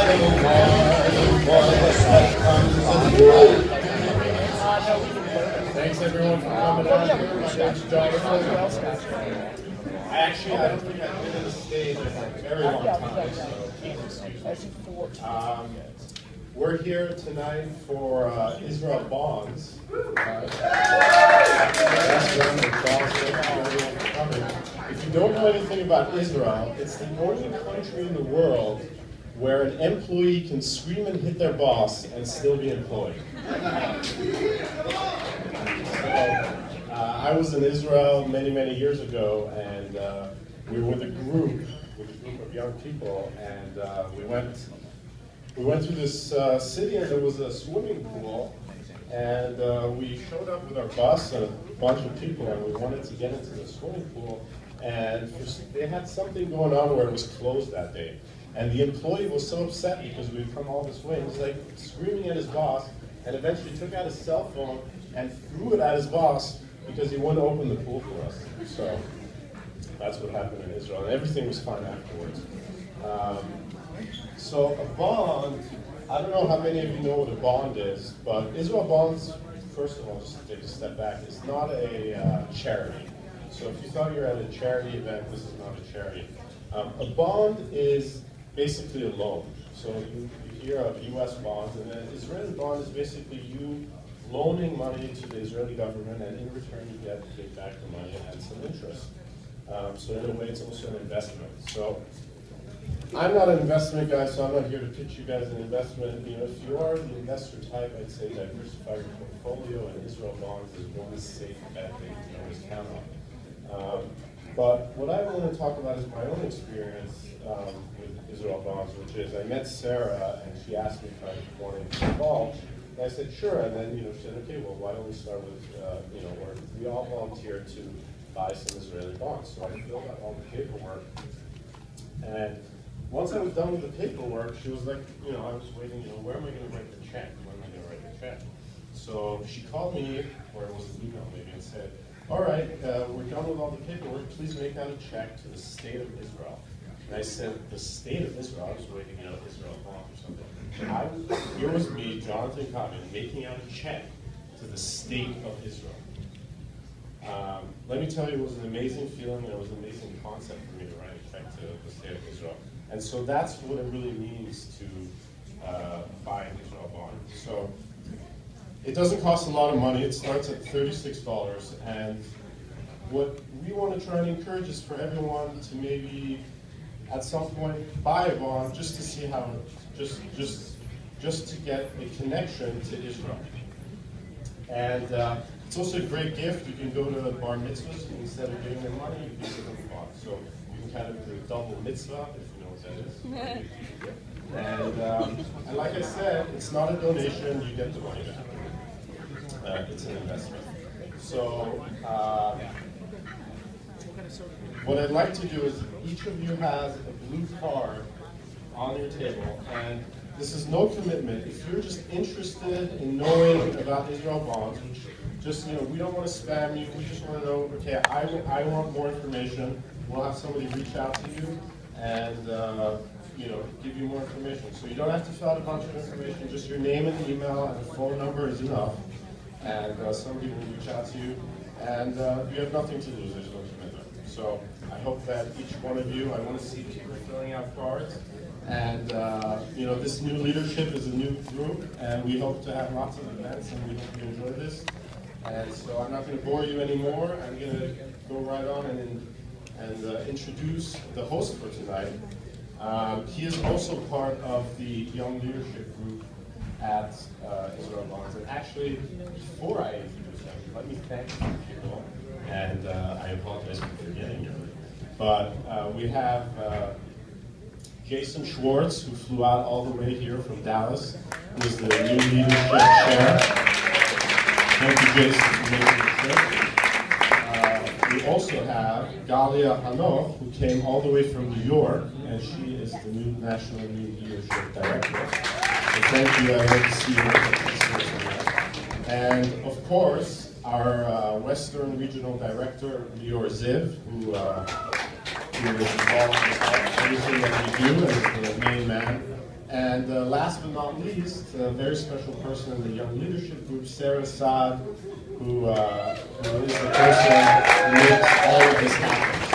Thanks everyone for coming out here. My name's Jonathan. I don't think I've been to the stage in a very long time, so please excuse me. We're here tonight for Israel Bonds. If you don't know anything about Israel, it's the only country in the world where an employee can scream and hit their boss and still be employed. I was in Israel many, many years ago, and we were with a group of young people, and we went through this city, and there was a swimming pool, and we showed up with our bus and a bunch of people, and we wanted to get into the swimming pool, and they had something going on where it was closed that day. And the employee was so upset because we'd come all this way, he was like screaming at his boss, and eventually took out his cell phone and threw it at his boss because he wouldn't open the pool for us. So that's what happened in Israel, and everything was fine afterwards. So a bond, I don't know how many of you know what a bond is, but Israel Bonds, first of all, just to take a step back, it's not a charity. So if you thought you were at a charity event, this is not a charity. A bond is basically a loan. So you hear of U.S. bonds, and an Israeli bond is basically you loaning money to the Israeli government, and in return you get paid back the money and some interest. So in a way, it's also an investment. So I'm not an investment guy, so I'm not here to pitch you guys an investment. You know, if you are the investor type, I'd say diversify your portfolio, and Israel bonds is one safe bet that you can always count on. But what I want to talk about is my own experience with Israel bonds, which is I met Sarah, and she asked me if I wanted to be involved. And I said, sure, and then, she said, okay, well, why don't we start with, we all volunteered to buy some Israeli bonds. So I filled out all the paperwork, and once I was done with the paperwork, she was like, I was waiting, where am I going to write the check? When am I going to write the check? So she called me, or it was an email maybe, and said, all right, we're done with all the paperwork, please make out a check to the state of Israel. And I said, the state of Israel? I was waiting, Israel bond or something. Here was me, Jonathan Cobbin, making out a check to the state of Israel. Let me tell you, it was an amazing feeling, and it was an amazing concept for me to write a check to the state of Israel. And so that's what it really means to buy an Israel bond. So it doesn't cost a lot of money. It starts at $36. And what we want to try and encourage is for everyone to maybe at some point buy a bond just to see how, just to get a connection to Israel. And it's also a great gift. You can go to bar mitzvahs, and instead of giving them money, you can give them a bond. So you can kind of do a double mitzvah, if you know what that is. And like I said, it's not a donation, you get the money back. It's an investment. So what I'd like to do is each of you has a blue card on your table, and this is no commitment. If you're just interested in knowing about Israel bonds, which just, we don't want to spam you, we just want to know, okay, I want more information. We'll have somebody reach out to you and give you more information. So you don't have to fill out a bunch of information, just your name and email and a phone number is enough. And somebody will reach out to you, and you have nothing to lose, there's no commitment. So I hope that each one of you, I want to see people filling out cards, and this new leadership is a new group, and we hope to have lots of events, and we hope you enjoy this. And so I'm not going to bore you anymore. I'm going to go right on and introduce the host for tonight. He is also part of the Young Leadership Group at Israel Bonds. And actually, before I introduce him, let me thank some people, and I apologize for forgetting you. But we have Jason Schwartz, who flew out all the way here from Dallas, who is the new leadership chair. Thank you, Jason, for making the trip. We also have Galia Hanoch, who came all the way from New York, and she is the new National New Leadership Director. So thank you, I hope to see you. And of course, our Western Regional Director, Lior Ziv, who is involved in everything that we do and is the main man And last but not least, a very special person in the Young Leadership Group, Sarah Saad, who is the person who makes all of this happen.